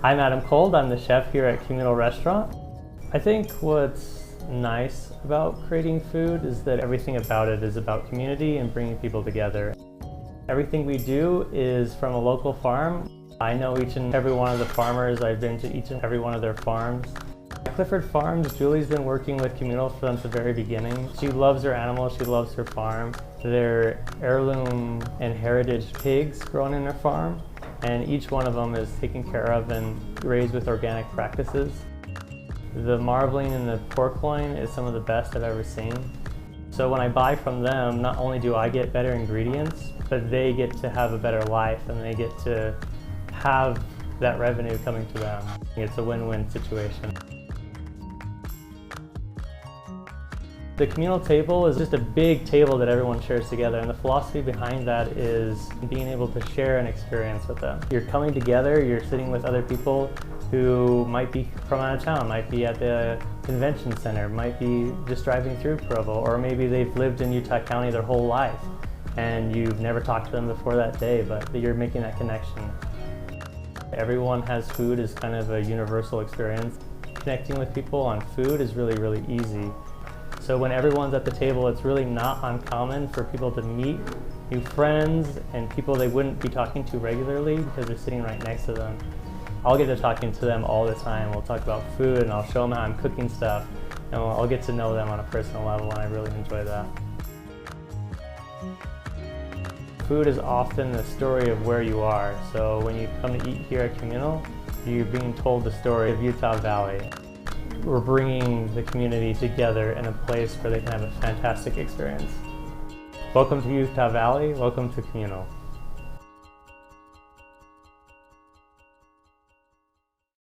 I'm Adam Cold, I'm the chef here at Communal Restaurant. I think what's nice about creating food is that everything about it is about community and bringing people together. Everything we do is from a local farm. I know each and every one of the farmers. I've been to each and every one of their farms. At Clifford Farms, Julie's been working with Communal since the very beginning. She loves her animals, she loves her farm. They're heirloom and heritage pigs grown in her farm, and each one of them is taken care of and raised with organic practices. The marbling and the pork loin is some of the best I've ever seen. So when I buy from them, not only do I get better ingredients, but they get to have a better life and they get to have that revenue coming to them. It's a win-win situation. The communal table is just a big table that everyone shares together, and the philosophy behind that is being able to share an experience with them. You're coming together, you're sitting with other people who might be from out of town, might be at the convention center, might be just driving through Provo, or maybe they've lived in Utah County their whole life and you've never talked to them before that day, but you're making that connection. Everyone has food as kind of a universal experience. Connecting with people on food is really, really easy. So when everyone's at the table, it's really not uncommon for people to meet new friends and people they wouldn't be talking to regularly because they're sitting right next to them. I'll get to talking to them all the time. We'll talk about food and I'll show them how I'm cooking stuff, and I'll get to know them on a personal level, and I really enjoy that. Food is often the story of where you are. So when you come to eat here at Communal, you're being told the story of Utah Valley. We're bringing the community together in a place where they can have a fantastic experience. Welcome to Utah Valley, welcome to Communal.